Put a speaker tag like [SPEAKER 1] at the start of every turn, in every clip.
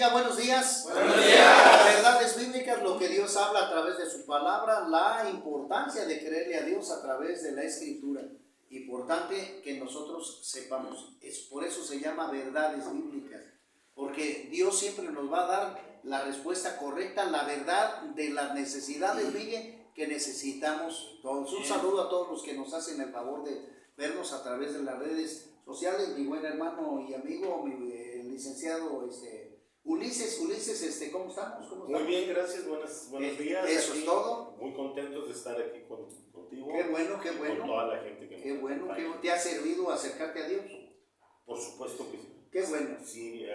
[SPEAKER 1] diga buenos días.
[SPEAKER 2] Buenos días.
[SPEAKER 1] Verdades bíblicas, lo que Dios habla a través de su palabra, la importancia de creerle a Dios a través de la Escritura. Importante que nosotros sepamos. Por eso se llama verdades bíblicas. Porque Dios siempre nos va a dar la respuesta correcta, la verdad de las necesidades, Miguel, que necesitamos todos. Un saludo a todos los que nos hacen el favor de vernos a través de las redes sociales. Mi buen hermano y amigo, mi licenciado Ulises, ¿cómo estamos?
[SPEAKER 2] Muy bien, gracias, buenos días.
[SPEAKER 1] Eso es todo.
[SPEAKER 2] Muy contentos de estar aquí contigo.
[SPEAKER 1] Qué bueno, qué bueno.
[SPEAKER 2] Con toda la gente que
[SPEAKER 1] qué
[SPEAKER 2] nos
[SPEAKER 1] bueno,
[SPEAKER 2] acompaña.
[SPEAKER 1] ¿te ha servido acercarte a Dios?
[SPEAKER 2] Por supuesto que sí.
[SPEAKER 1] Qué bueno.
[SPEAKER 2] Sí,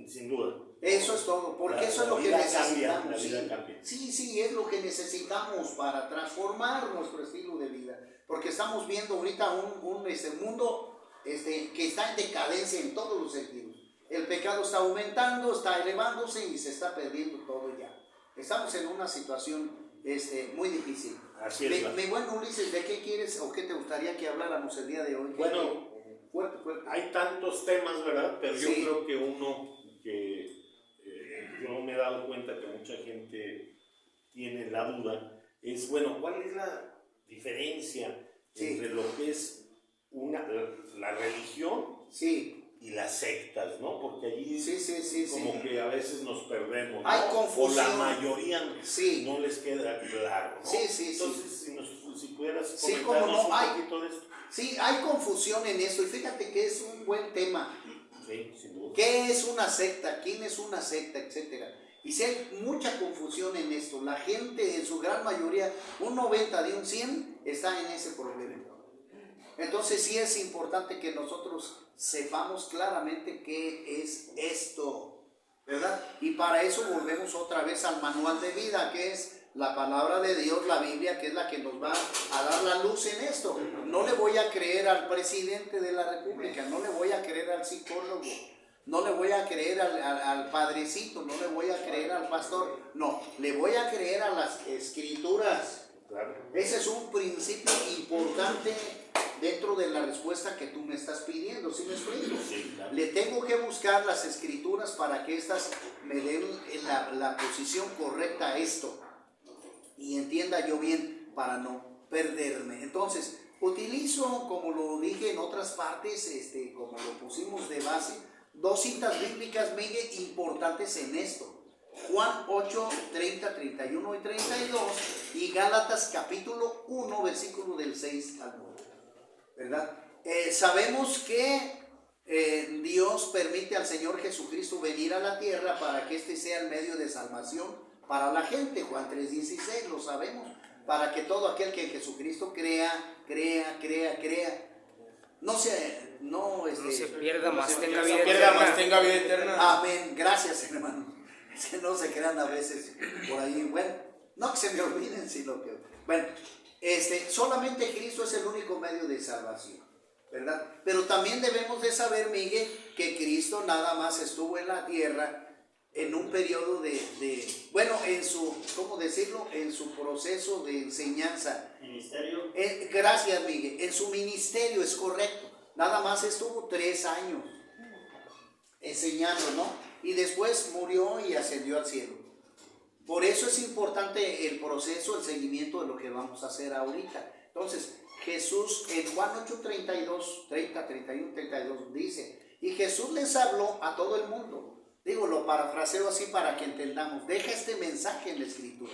[SPEAKER 2] sin duda.
[SPEAKER 1] Eso es todo, porque eso es lo que necesitamos.
[SPEAKER 2] La vida cambia.
[SPEAKER 1] Sí, es lo que necesitamos para transformar nuestro estilo de vida. Porque estamos viendo ahorita un mundo que está en decadencia en todos los sentidos. El pecado está aumentando, está elevándose y se está perdiendo todo ya. Estamos en una situación muy difícil.
[SPEAKER 2] Así es.
[SPEAKER 1] Mi buen Ulises, ¿de qué quieres o qué te gustaría que habláramos el día de hoy?
[SPEAKER 2] Bueno,
[SPEAKER 1] fuerte.
[SPEAKER 2] Hay tantos temas, ¿verdad? Pero
[SPEAKER 1] Sí.
[SPEAKER 2] yo creo que uno que yo me he dado cuenta que mucha gente tiene la duda es, bueno, ¿cuál es la diferencia entre lo que es la religión y las sectas, ¿no? Porque allí como que a veces nos perdemos, ¿no?
[SPEAKER 1] Hay confusión.
[SPEAKER 2] O la mayoría no les queda claro, ¿no? Entonces, si pudieras comentarnos un poquito de esto.
[SPEAKER 1] Sí, hay confusión en eso y fíjate que es un buen tema.
[SPEAKER 2] Sí, sin duda.
[SPEAKER 1] ¿Qué es una secta? ¿Quién es una secta? Etcétera. Y si hay mucha confusión en esto, la gente en su gran mayoría, un 90 de un 100 está en ese problema. Entonces sí es importante que nosotros sepamos claramente qué es esto, ¿verdad? Y para eso volvemos otra vez al manual de vida, que es la palabra de Dios, la Biblia, que es la que nos va a dar la luz en esto. No le voy a creer al presidente de la República, no le voy a creer al psicólogo, no le voy a creer al padrecito, no le voy a creer al pastor, no, le voy a creer a las Escrituras.
[SPEAKER 2] Claro.
[SPEAKER 1] Ese es un principio importante dentro de la respuesta que tú me estás pidiendo, ¿sí me explico?
[SPEAKER 2] Sí, claro.
[SPEAKER 1] Le tengo que buscar las Escrituras para que éstas me den la posición correcta a esto y entienda yo bien para no perderme. Entonces, utilizo, como lo dije en otras partes, como lo pusimos de base, dos citas bíblicas, Miguel, importantes en esto. Juan 8, 30, 31 y 32 y Gálatas capítulo 1, versículo del 6 al 9. ¿Verdad? Sabemos que Dios permite al Señor Jesucristo venir a la tierra para que sea el medio de salvación para la gente. Juan 3:16, lo sabemos. Para que todo aquel que en Jesucristo crea. No se
[SPEAKER 3] pierda, más tenga vida eterna.
[SPEAKER 1] Amén. Gracias, hermano. Es que no se crean a veces por ahí. Bueno, no que se me olviden, sino que... Bueno, solamente Cristo es el único medio de salvación, ¿verdad? Pero también debemos de saber, Miguel, que Cristo nada más estuvo en la tierra en un periodo en su, ¿cómo decirlo? En su proceso de enseñanza.
[SPEAKER 2] ¿Ministerio?
[SPEAKER 1] Gracias, Miguel. En su ministerio, es correcto. Nada más estuvo 3 años enseñando, ¿no? Y después murió y ascendió al cielo. Por eso es importante el proceso, el seguimiento de lo que vamos a hacer ahorita. Entonces, Jesús en Juan 8, 32, 30, 31, 32 dice, y Jesús les habló a todo el mundo. Digo, lo parafraseo así para que entendamos. Deja este mensaje en la Escritura.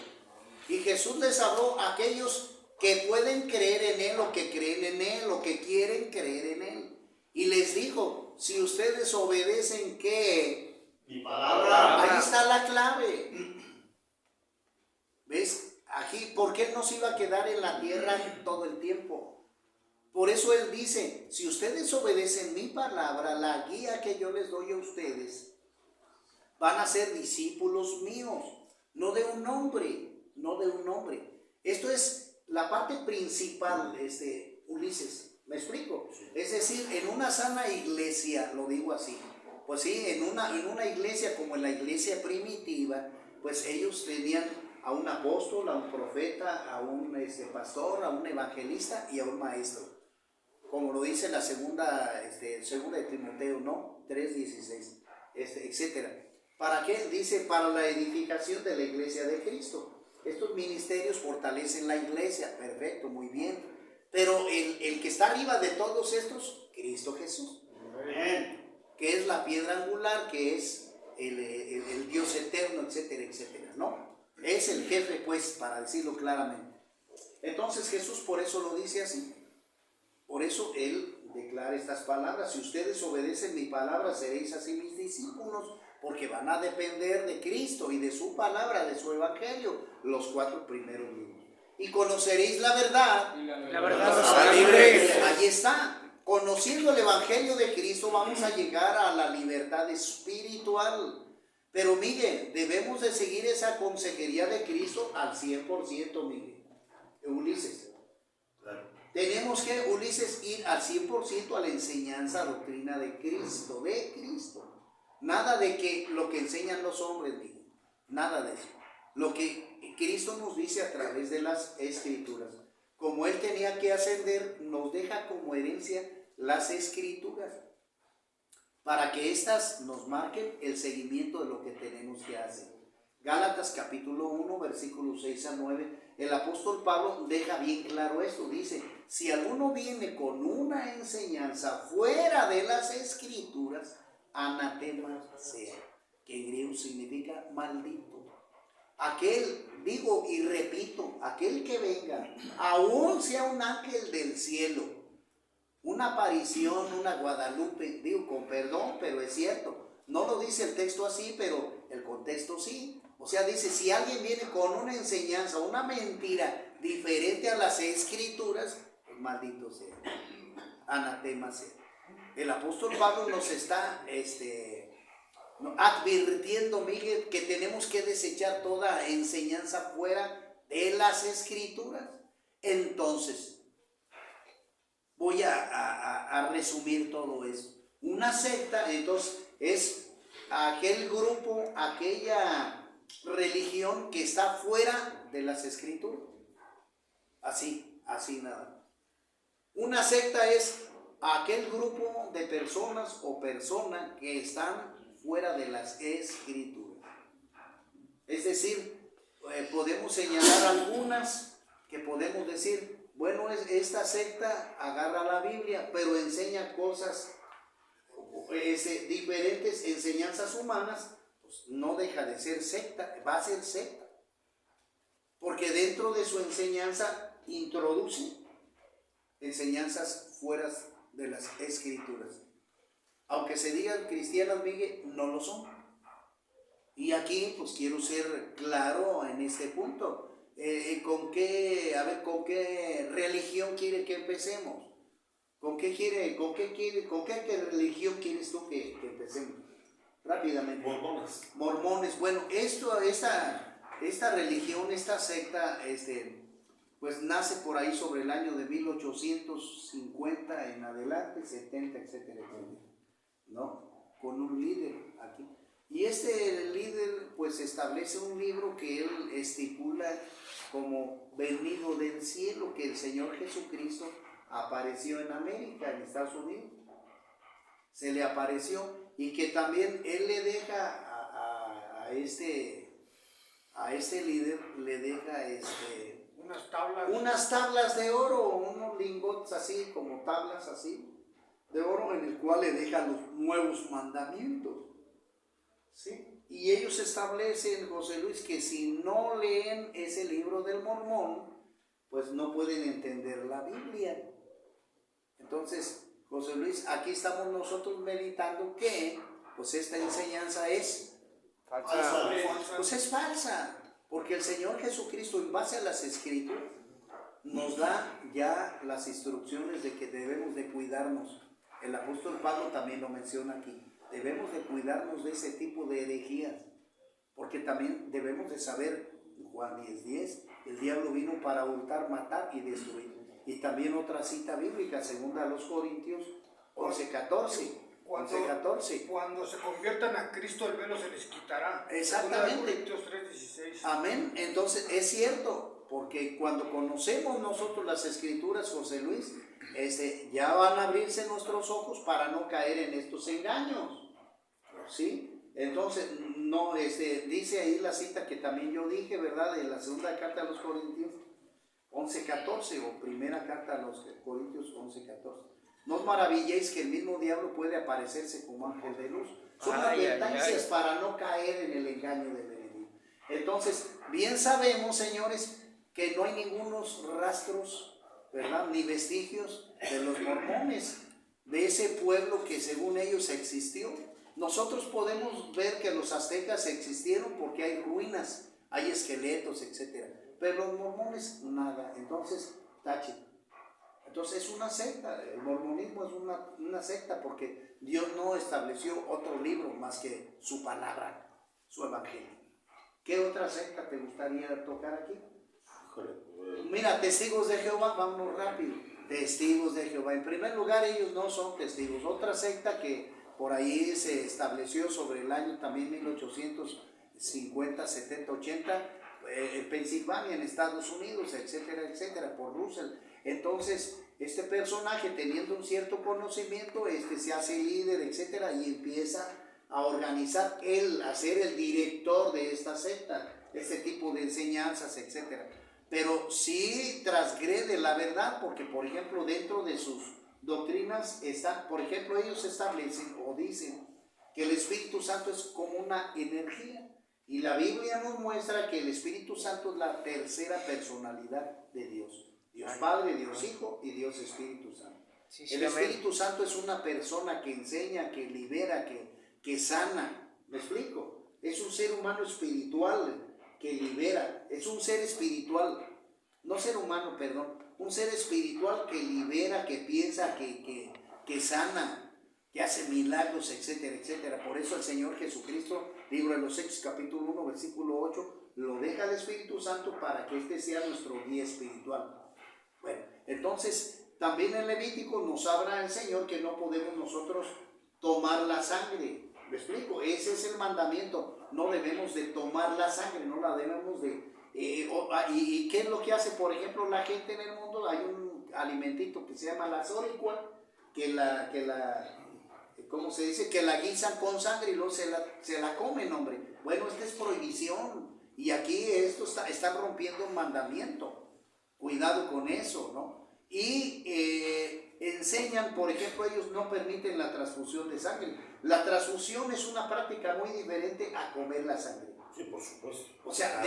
[SPEAKER 1] Y Jesús les habló a aquellos que pueden creer en Él, o que creen en Él, o que quieren creer en Él. Y les dijo, si ustedes obedecen, ¿qué?
[SPEAKER 2] Mi palabra.
[SPEAKER 1] Ahí está la clave. ¿Ves? Aquí, ¿por qué Él no se iba a quedar en la tierra todo el tiempo? Por eso Él dice, si ustedes obedecen mi palabra, la guía que yo les doy a ustedes, van a ser discípulos míos, no de un hombre. Esto es la parte principal, Ulises, ¿me explico? Es decir, en una sana iglesia, lo digo así, pues sí, en una iglesia como en la iglesia primitiva, pues ellos tenían a un apóstol, a un profeta, a un pastor, a un evangelista y a un maestro. Como lo dice la segunda de Timoteo, ¿no? 3:16, etcétera. ¿Para qué? Dice, para la edificación de la iglesia de Cristo. Estos ministerios fortalecen la iglesia, perfecto, muy bien. Pero el que está arriba de todos estos, Cristo Jesús. Amén. Que es la piedra angular, que es el Dios eterno, etcétera, etcétera, ¿no? Es el jefe, pues, para decirlo claramente. Entonces Jesús por eso lo dice así. Por eso Él declara estas palabras: si ustedes obedecen mi palabra, seréis así mis discípulos, porque van a depender de Cristo y de su palabra, de su evangelio, los 4 primeros libros. Y conoceréis la verdad.
[SPEAKER 3] La verdad os hará libres.
[SPEAKER 1] Ahí está. Conociendo el evangelio de Cristo vamos a llegar a la libertad espiritual. Pero mire, debemos de seguir esa consejería de Cristo al 100%, mire. Ulises. Tenemos que, Ulises, ir al 100% a la enseñanza, doctrina de Cristo, Nada de que lo que enseñan los hombres, mire. Nada de eso. Lo que Cristo nos dice a través de las Escrituras. Como Él tenía que ascender, nos deja como herencia las Escrituras, para que éstas nos marquen el seguimiento de lo que tenemos que hacer. Gálatas capítulo 1, versículos 6 a 9, el apóstol Pablo deja bien claro esto. Dice, si alguno viene con una enseñanza fuera de las Escrituras, anatema sea, que en griego significa maldito. Aquel, digo y repito, aquel que venga, aún sea un ángel del cielo, una aparición, una Guadalupe, digo con perdón, pero es cierto, no lo dice el texto así, pero el contexto sí. O sea, dice, si alguien viene con una enseñanza, una mentira diferente a las Escrituras, pues maldito sea, anatema sea. El apóstol Pablo nos está advirtiendo, Miguel, que tenemos que desechar toda enseñanza fuera de las Escrituras. Entonces, voy a resumir todo eso. Una secta, entonces, es aquel grupo, aquella religión que está fuera de las Escrituras. Así nada. Una secta es aquel grupo de personas o personas que están fuera de las Escrituras. Es decir, podemos señalar algunas que podemos decir, bueno, esta secta agarra la Biblia, pero enseña cosas, diferentes enseñanzas humanas, pues no deja de ser secta, va a ser secta. Porque dentro de su enseñanza introduce enseñanzas fuera de las Escrituras. Aunque se digan cristianas, Miguel, no lo son. Y aquí pues quiero ser claro en este punto. ¿Con qué religión quiere que empecemos? ¿Con qué religión quieres tú que empecemos? Rápidamente. Mormones. Bueno, esta religión, esta secta, pues nace por ahí sobre el año de 1850 en adelante, 70, etcétera, ¿no? Con un líder aquí. Y este líder pues establece un libro que él estipula como venido del cielo, que el Señor Jesucristo apareció en América, en Estados Unidos. Se le apareció, y que también él le deja a este líder, le deja unas tablas de oro, unos lingotes así, como tablas así, de oro, en el cual le deja los nuevos mandamientos. ¿Sí? Y ellos establecen, José Luis, que si no leen ese libro del Mormón, pues no pueden entender la Biblia. Entonces, José Luis, aquí estamos nosotros meditando que pues esta enseñanza es falsa. Pues es falsa, porque el Señor Jesucristo, en base a las Escrituras, nos da ya las instrucciones de que debemos de cuidarnos. El apóstol Pablo también lo menciona aquí. Debemos de cuidarnos de ese tipo de herejías, porque también debemos de saber, Juan 10:10, el diablo vino para hurtar, matar y destruir. Y también otra cita bíblica, segunda a los Corintios 11:14.
[SPEAKER 4] Cuando se conviertan a Cristo, el velo se les quitará.
[SPEAKER 1] Exactamente.
[SPEAKER 4] Corintios 3:16.
[SPEAKER 1] Amén. Entonces es cierto, porque cuando conocemos nosotros las Escrituras, José Luis, ya van a abrirse nuestros ojos para no caer en estos engaños. ¿Sí? Entonces, no, dice ahí la cita que también yo dije, ¿verdad? De la segunda carta a los Corintios 11:14 o primera carta a los Corintios 11:14. No os maravilléis que el mismo diablo puede aparecerse como ángel de luz. Son advertencias para no caer en el engaño del enemigo. Entonces, bien sabemos, señores, que no hay ningunos rastros, ¿verdad? Ni vestigios de los mormones, de ese pueblo que según ellos existió. Nosotros podemos ver que los aztecas existieron porque hay ruinas, hay esqueletos, etc. Pero los mormones, nada. Entonces, tache. Entonces es una secta. El mormonismo es una secta porque Dios no estableció otro libro más que su palabra, su evangelio. ¿Qué otra secta te gustaría tocar aquí? Mira, Testigos de Jehová, vámonos rápido. Testigos de Jehová. En primer lugar, ellos no son testigos. Otra secta que por ahí se estableció sobre el año también 1850, 70, 80, en Pensilvania, en Estados Unidos, etcétera, etcétera, por Russell. Entonces, este personaje, teniendo un cierto conocimiento, se hace líder, etcétera, y empieza a organizar él, a ser el director de esta secta, este tipo de enseñanzas, etcétera. Pero sí transgrede la verdad, porque, por ejemplo, dentro de sus doctrinas está, por ejemplo, ellos establecen o dicen que el Espíritu Santo es como una energía, y la Biblia nos muestra que el Espíritu Santo es la tercera personalidad de Dios. Dios Padre, Dios Hijo y Dios Espíritu Santo. El Espíritu Santo es una persona que enseña, que libera, que sana. ¿Me explico? Es un ser humano espiritual que libera. Es un ser espiritual, no ser humano, perdón. Un ser espiritual que libera, que piensa, que sana, que hace milagros, etcétera, etcétera. Por eso el Señor Jesucristo, libro de los Hechos, capítulo 1, versículo 8, lo deja al Espíritu Santo para que este sea nuestro guía espiritual. Bueno, entonces también en Levítico nos habla el Señor que no podemos nosotros tomar la sangre. ¿Me explico? Ese es el mandamiento. No debemos de tomar la sangre, no la debemos de... ¿Y qué es lo que hace, por ejemplo, la gente en el mundo? Hay un alimentito que se llama la zoricua, ¿cómo se dice? Que la guisan con sangre y luego se la comen, hombre. Bueno, esta es prohibición. Y aquí están rompiendo un mandamiento. Cuidado con eso, ¿no? Y enseñan, por ejemplo, ellos no permiten la transfusión de sangre. La transfusión es una práctica muy diferente a comer la sangre.
[SPEAKER 2] Sí, por supuesto.
[SPEAKER 1] O sea,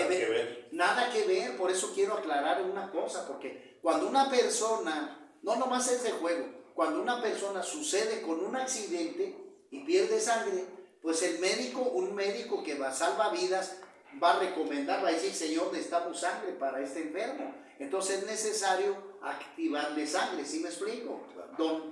[SPEAKER 2] Nada
[SPEAKER 1] que ver, por eso quiero aclarar una cosa, porque cuando una persona, no nomás es de juego, cuando una persona sucede con un accidente y pierde sangre, pues un médico que salva vidas, va a recomendar, va a decir, Señor, necesitamos sangre para este enfermo. Entonces es necesario activarle sangre, ¿sí me explico?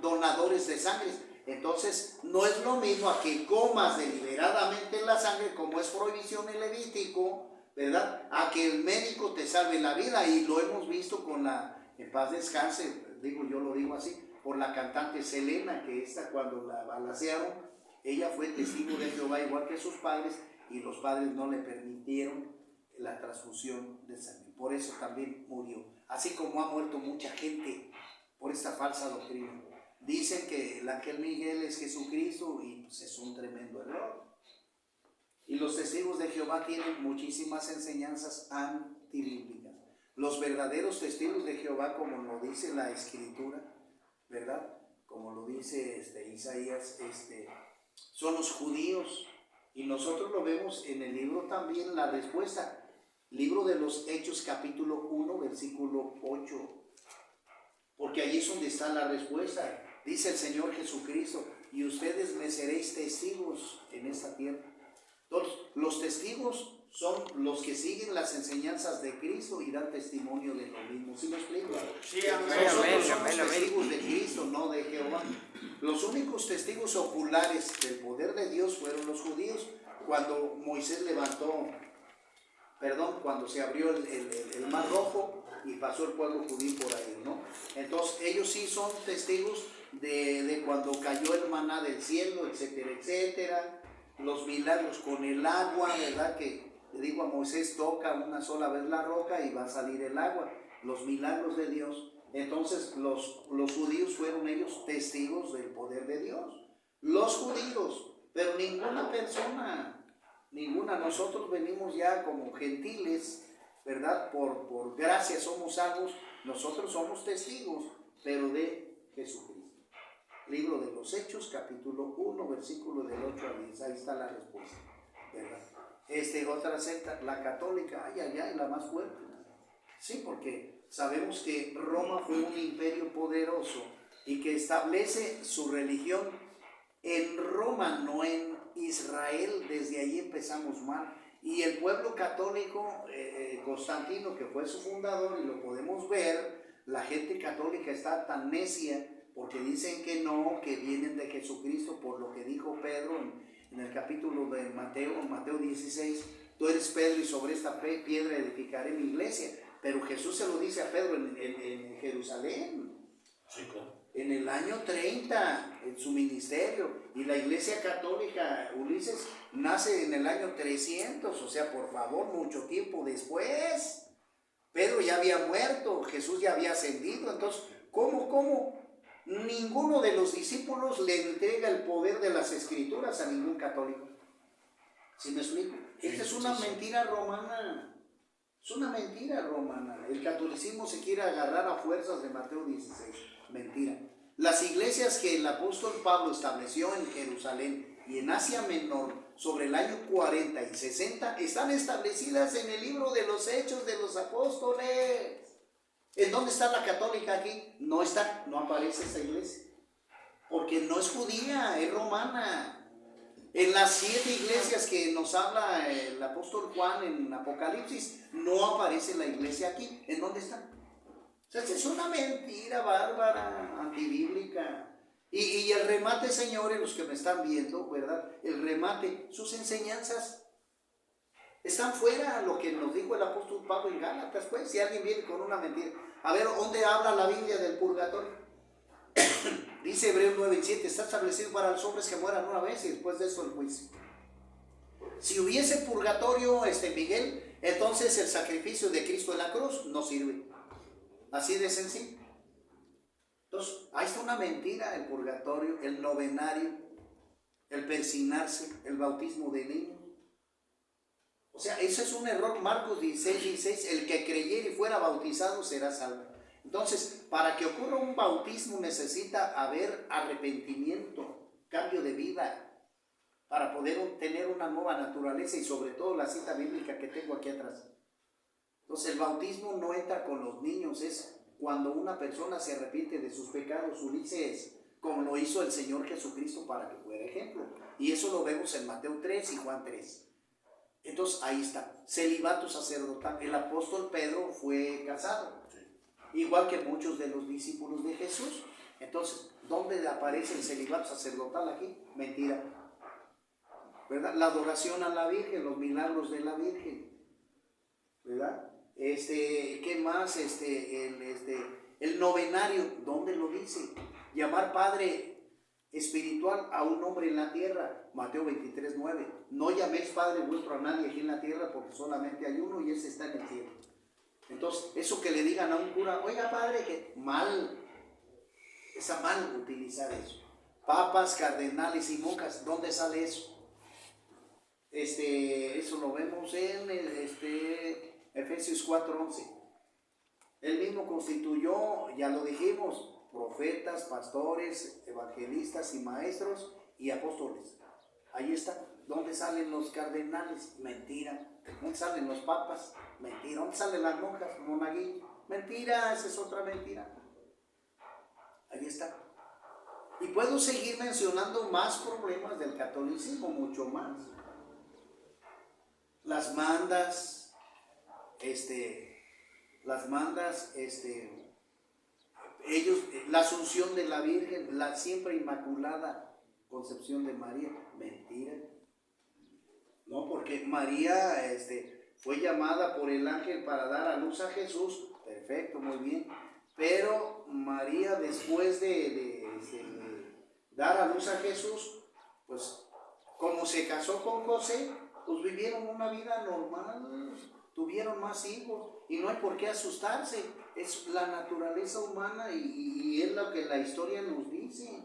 [SPEAKER 1] Donadores de sangre. Entonces no es lo mismo a que comas deliberadamente la sangre, como es prohibición en Levítico, ¿verdad? A que el médico te salve la vida, y lo hemos visto con en paz descanse, yo lo digo así, por la cantante Selena, que cuando la balacearon, ella fue testigo de Jehová igual que sus padres, y los padres no le permitieron la transfusión de sangre. Por eso también murió. Así como ha muerto mucha gente por esta falsa doctrina. Dicen que el ángel Miguel es Jesucristo, y pues es un tremendo error. Y los testigos de Jehová tienen muchísimas enseñanzas antibíblicas. Los verdaderos testigos de Jehová, como lo dice la Escritura, ¿verdad? Como lo dice Isaías, son los judíos. Y nosotros lo vemos en el libro también, la respuesta. Libro de los Hechos, capítulo 1, versículo 8. Porque ahí es donde está la respuesta. Dice el Señor Jesucristo, y ustedes me seréis testigos en esta tierra. Entonces, los testigos son los que siguen las enseñanzas de Cristo y dan testimonio de lo mismo. ¿Sí me explico?
[SPEAKER 4] Sí, amén.
[SPEAKER 1] Nosotros somos testigos de Cristo, no de Jehová. Los únicos testigos oculares del poder de Dios fueron los judíos, cuando Moisés cuando se abrió el mar rojo y pasó el pueblo judío por ahí, ¿no? Entonces ellos sí son testigos de cuando cayó el maná del cielo, etcétera, etcétera. Los milagros con el agua, ¿verdad? Que le digo a Moisés, toca una sola vez la roca y va a salir el agua. Los milagros de Dios. Entonces los judíos fueron ellos testigos del poder de Dios. Los judíos, pero ninguna persona, ninguna, nosotros venimos ya como gentiles, ¿verdad? Por gracia somos salvos, nosotros somos testigos, pero de Jesucristo. Libro de los Hechos, capítulo 1, versículo del 8 al 10, ahí está la respuesta, ¿verdad? Otra secta, la católica, ay, la más fuerte. Sí, porque sabemos que Roma fue un imperio poderoso y que establece su religión en Roma, no en Israel. Desde ahí empezamos mal. Y el pueblo católico, Constantino, que fue su fundador, y lo podemos ver, la gente católica está tan necia porque dicen que no, que vienen de Jesucristo, por lo que dijo Pedro en el capítulo de Mateo 16, tú eres Pedro y sobre esta piedra edificaré mi iglesia. Pero Jesús se lo dice a Pedro en Jerusalén,
[SPEAKER 2] Sí, claro.
[SPEAKER 1] en el año 30, en su ministerio. Y la iglesia católica, Ulises, nace en el año 300, o sea, por favor, mucho tiempo después. Pedro ya había muerto, Jesús ya había ascendido. Entonces, ¿cómo? Ninguno de los discípulos le entrega el poder de las escrituras a ningún católico. ¿Sí me explico? Esta es una mentira romana. Es una mentira romana. El catolicismo se quiere agarrar a fuerzas de Mateo 16. Mentira. Las iglesias que el apóstol Pablo estableció en Jerusalén y en Asia Menor sobre el año 40 y 60 están establecidas en el libro de los Hechos de los Apóstoles. ¿En dónde está la católica aquí? No está, no aparece esa iglesia. Porque no es judía, es romana. En las 7 iglesias que nos habla el apóstol Juan en Apocalipsis, no aparece la iglesia aquí. ¿En dónde está? O sea, es una mentira bárbara, antibíblica. Y el remate, señores, los que me están viendo, ¿verdad? El remate, sus enseñanzas están fuera, lo que nos dijo el apóstol Pablo en Gálatas, pues, si alguien viene con una mentira. A ver, ¿dónde habla la Biblia del purgatorio? Dice Hebreos 9:7, está establecido para los hombres que mueran una vez y después de eso el juicio. Si hubiese purgatorio, Miguel, entonces el sacrificio de Cristo en la cruz no sirve. Así de sencillo. Entonces, ahí está una mentira: el purgatorio, el novenario, el persignarse, el bautismo de niños. O sea, eso es un error. Marcos 16:16, el que creyere y fuera bautizado será salvo. Entonces, para que ocurra un bautismo necesita haber arrepentimiento, cambio de vida, para poder tener una nueva naturaleza, y sobre todo la cita bíblica que tengo aquí atrás. Entonces, el bautismo no entra con los niños, es cuando una persona se arrepiente de sus pecados, Ulises, como lo hizo el Señor Jesucristo para que fuera ejemplo. Y eso lo vemos en Mateo 3 y Juan 3. Entonces, ahí está, celibato sacerdotal. El apóstol Pedro fue casado, igual que muchos de los discípulos de Jesús. Entonces, ¿dónde aparece el celibato sacerdotal aquí? Mentira, ¿verdad? La adoración a la Virgen, los milagros de la Virgen, ¿verdad? ¿Qué más? El novenario, ¿dónde lo dice? Llamar padre espiritual a un hombre en la tierra, Mateo 23:9. No llaméis padre vuestro a nadie aquí en la tierra, porque solamente hay uno y ese está en el cielo. Entonces, eso que le digan a un cura, oiga padre, que mal, está mal utilizar eso. Papas, cardenales y monjas, ¿dónde sale eso? Eso lo vemos en Efesios 4:11. Él mismo constituyó, ya lo dijimos, profetas, pastores, evangelistas y maestros y apóstoles. Ahí está. ¿Dónde salen los cardenales? Mentira. ¿Dónde salen los papas? Mentira. ¿Dónde salen las monjas? Monaguillo. Mentira, esa es otra mentira. Ahí está. Y puedo seguir mencionando más problemas del catolicismo, mucho más. Las mandas, ellos, la Asunción de la Virgen, la siempre inmaculada concepción de María, mentira. No, porque María fue llamada por el ángel para dar a luz a Jesús, perfecto, muy bien, pero María, después de dar a luz a Jesús, pues como se casó con José, pues vivieron una vida normal, tuvieron más hijos, y no hay por qué asustarse, es la naturaleza humana y es lo que la historia nos dice.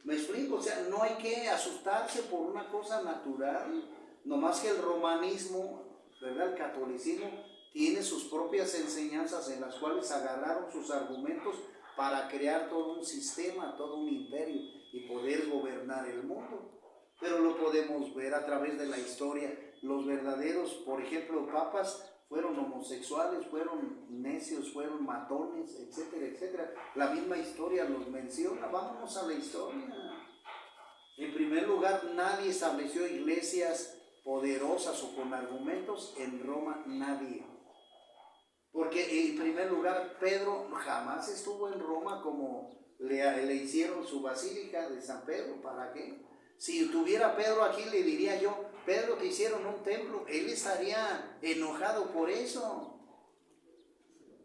[SPEAKER 1] ¿Me explico? O sea, no hay que asustarse por una cosa natural, nomás que el romanismo, ¿verdad? El catolicismo tiene sus propias enseñanzas en las cuales agarraron sus argumentos para crear todo un sistema, todo un imperio y poder gobernar el mundo. Pero lo podemos ver a través de la historia. Los verdaderos, por ejemplo, papas fueron homosexuales, fueron necios, fueron matones, etcétera, etcétera. La misma historia los menciona. Vámonos a la historia. En primer lugar, nadie estableció iglesias poderosas o con argumentos en Roma, nadie. Porque en primer lugar, Pedro jamás estuvo en Roma como le hicieron su basílica de San Pedro. ¿Para qué? Si tuviera Pedro aquí, le diría yo, Pedro, te hicieron un templo. Él estaría enojado por eso.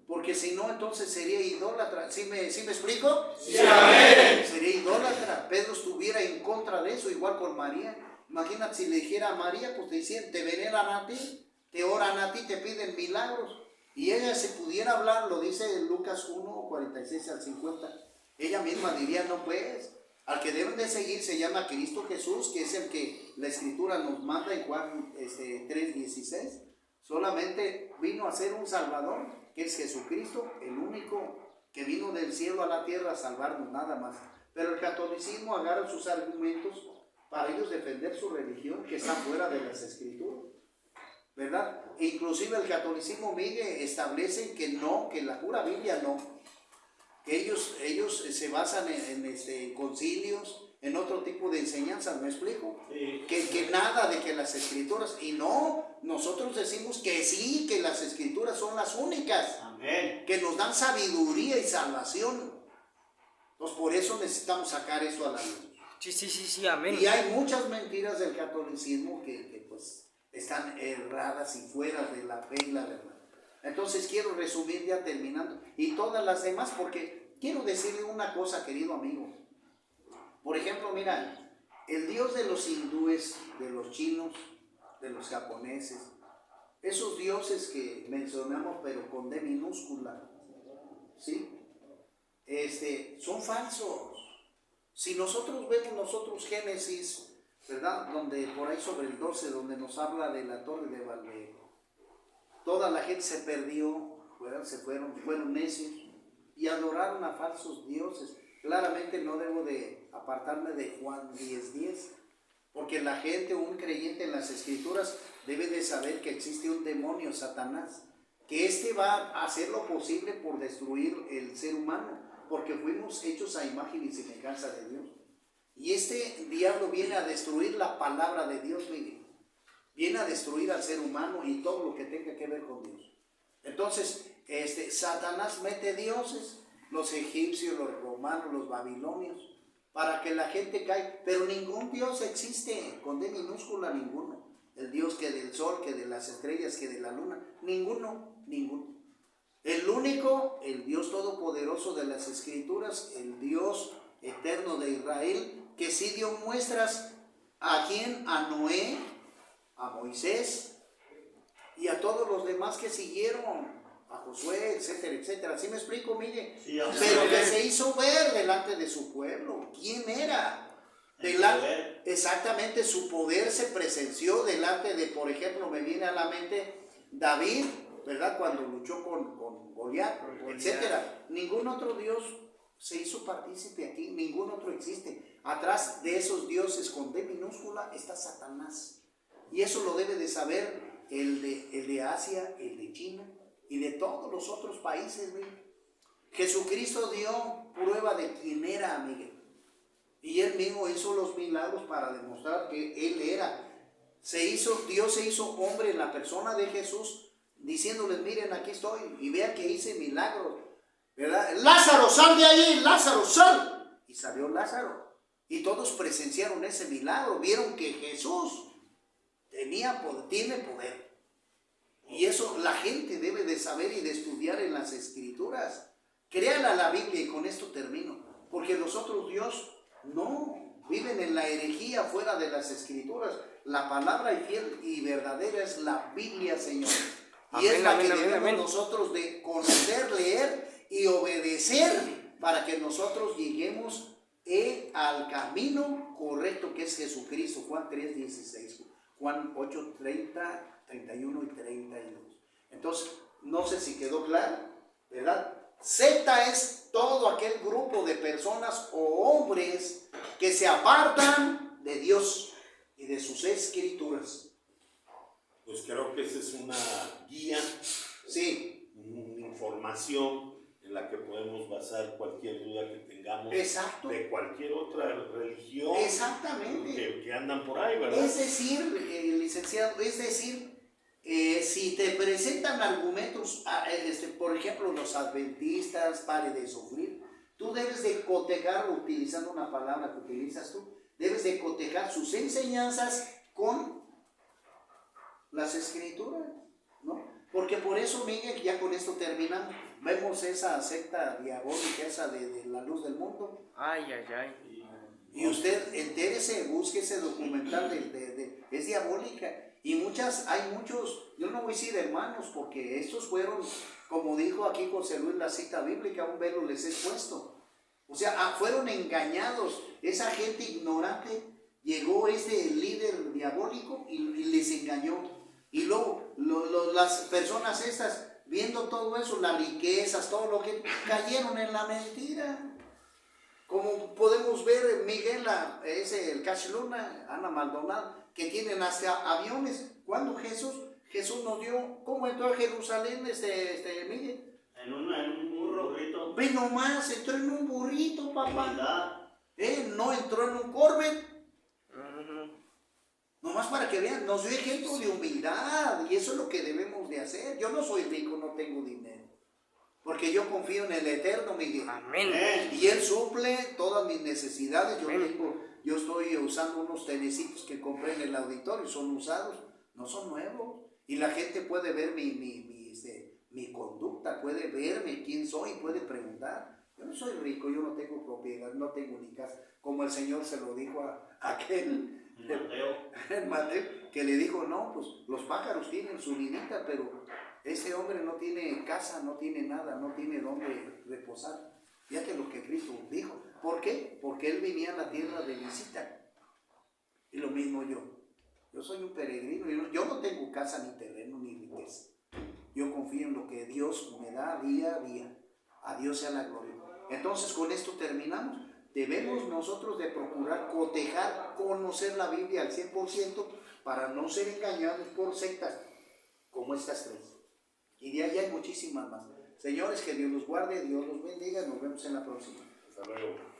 [SPEAKER 1] Porque si no, entonces sería idólatra. ¿Sí me explico?
[SPEAKER 3] Sí, amén.
[SPEAKER 1] Sería idólatra. Pedro estuviera en contra de eso, igual con María. Imagínate si le dijera a María, pues te veneran a ti, te oran a ti, te piden milagros. Y ella, si pudiera hablar, lo dice Lucas 1, 46 al 50, ella misma diría, no pues, al que deben de seguir se llama Cristo Jesús, que es el que la Escritura nos manda en Juan 3:16. Solamente vino a ser un Salvador, que es Jesucristo, el único que vino del cielo a la tierra a salvarnos, nada más. Pero el catolicismo agarra sus argumentos para ellos defender su religión, que está fuera de las Escrituras, ¿verdad? E inclusive el catolicismo, Miguel, establece que no, que la pura Biblia no, que ellos se basan en concilios, en otro tipo de enseñanzas, ¿me explico?
[SPEAKER 2] Sí.
[SPEAKER 1] Que nada de que las Escrituras, y no, nosotros decimos que sí, que las Escrituras son las únicas,
[SPEAKER 3] Amén.
[SPEAKER 1] que nos dan sabiduría y salvación. Entonces por eso necesitamos sacar esto a la luz.
[SPEAKER 3] Sí, amén.
[SPEAKER 1] Y hay muchas mentiras del catolicismo que pues están erradas y fuera de la fe y la verdad. Entonces quiero resumir ya terminando. Y todas las demás, porque quiero decirle una cosa, querido amigo. Por ejemplo, mira, el Dios de los hindúes, de los chinos, de los japoneses, esos dioses que mencionamos pero con D minúscula, ¿sí? Son falsos. Si nosotros vemos Génesis, ¿verdad? Donde por ahí sobre el 12, donde nos habla de la torre de Babel, toda la gente se perdió, ¿verdad? Fueron necios y adoraron a falsos dioses. Claramente no debo de apartarme de Juan 10:10, porque la gente, un creyente en las Escrituras, debe de saber que existe un demonio, Satanás, que va a hacer lo posible por destruir el ser humano, porque fuimos hechos a imagen y semejanza de Dios. Y este diablo viene a destruir la palabra de Dios, Miguel. Viene a destruir al ser humano y todo lo que tenga que ver con Dios. Entonces, Satanás mete dioses, los egipcios, los romanos, los babilonios, para que la gente caiga. Pero ningún Dios existe, con D minúscula, ninguno. El Dios que del sol, que de las estrellas, que de la luna, ninguno. El único, el Dios todopoderoso de las Escrituras, el Dios eterno de Israel, que sí dio muestras a quien, a Noé, a Moisés y a todos los demás que siguieron, a Josué, etcétera, etcétera. ¿Sí me explico, Miguel?
[SPEAKER 2] Sí,
[SPEAKER 1] pero que se hizo ver delante de su pueblo. ¿Quién era? Exactamente, su poder se presenció delante de, por ejemplo, me viene a la mente David, ¿verdad? Cuando luchó con Goliat, etcétera. Ningún otro Dios se hizo partícipe aquí, ningún otro existe. Atrás de esos dioses con D minúscula está Satanás. Y eso lo debe de saber el de Asia, el de China y de todos los otros países, Miguel. Jesucristo dio prueba de quién era, Miguel. Y él mismo hizo los milagros para demostrar que él era. Dios se hizo hombre en la persona de Jesús, diciéndoles, miren, aquí estoy, y vean que hice milagros, ¿verdad? Lázaro, sal de ahí, Lázaro, sal. Y salió Lázaro. Y todos presenciaron ese milagro, vieron que Jesús tiene poder. Y eso la gente debe de saber y de estudiar en las Escrituras. Créanle a la Biblia, y con esto termino, porque los otros Dios no viven en la herejía fuera de las Escrituras. La palabra fiel y verdadera es la Biblia, Señor. Y es la que debemos nosotros de conocer, leer y obedecer, para que nosotros lleguemos al camino correcto que es Jesucristo. Juan 3:16, Juan 8:30, 31 y 32. Entonces, no sé si quedó claro, ¿verdad? Secta es todo aquel grupo de personas o hombres que se apartan de Dios y de sus escrituras.
[SPEAKER 2] Pues creo que esa es una guía,
[SPEAKER 1] Sí,
[SPEAKER 2] una información en la que podemos basar cualquier duda que tengamos.
[SPEAKER 1] exacto.
[SPEAKER 2] De cualquier otra religión.
[SPEAKER 1] Exactamente.
[SPEAKER 2] Que andan por ahí, ¿verdad?
[SPEAKER 1] Es decir, licenciado, si te presentan argumentos, por ejemplo, los adventistas, pare de sufrir, tú debes de cotejar, utilizando una palabra que utilizas tú, debes de cotejar sus enseñanzas con las escrituras, ¿no? Porque por eso, Miguel, ya con esto terminamos, vemos esa secta diabólica, esa de la luz del mundo.
[SPEAKER 3] Ay, ay, ay.
[SPEAKER 1] Y usted entérese, busque ese documental es diabólica. Y hay muchos, yo no voy a decir hermanos, porque estos fueron, como dijo aquí José Luis la cita bíblica, un velo les es puesto. O sea, fueron engañados. Esa gente ignorante, llegó este líder diabólico y les engañó. Y luego las personas estas, viendo todo eso, las riquezas, todo lo que, cayeron en la mentira. Como podemos ver, Miguel, el Cash Luna, Ana Maldonado, que tienen hasta aviones. Cuando Jesús nos dio, ¿cómo entró a Jerusalén, Miguel?
[SPEAKER 5] En un burrito.
[SPEAKER 1] Ve nomás, entró en un burrito, papá.
[SPEAKER 5] Humildad.
[SPEAKER 1] No entró en un Corvette.
[SPEAKER 3] Ujú.
[SPEAKER 1] Nomás para que vean, nos dio ejemplo de humildad. Y eso es lo que debemos de hacer. Yo no soy rico, no tengo dinero. Porque yo confío en el Eterno, Miguel.
[SPEAKER 3] Amén.
[SPEAKER 1] Y Él suple todas mis necesidades. Yo estoy usando unos tenecitos que compré en el auditorio, son usados, no son nuevos. Y la gente puede ver mi conducta, puede verme quién soy, puede preguntar. Yo no soy rico, yo no tengo propiedad, no tengo ni casa. Como el Señor se lo dijo a aquel Mateo, que le dijo, no, pues los pájaros tienen su nidita, pero ese hombre no tiene casa, no tiene nada, no tiene dónde reposar. Fíjate lo que Cristo dijo. ¿Por qué? Porque Él venía a la tierra de visita. Y lo mismo yo. Yo soy un peregrino. Yo no tengo casa, ni terreno, ni riqueza. Yo confío en lo que Dios me da día a día. A Dios sea la gloria. Entonces, con esto terminamos. Debemos nosotros de procurar cotejar, conocer la Biblia al 100% para no ser engañados por sectas como estas tres. Y de ahí hay muchísimas más. Señores, que Dios los guarde, Dios los bendiga. Nos vemos en la próxima.
[SPEAKER 2] Hasta luego.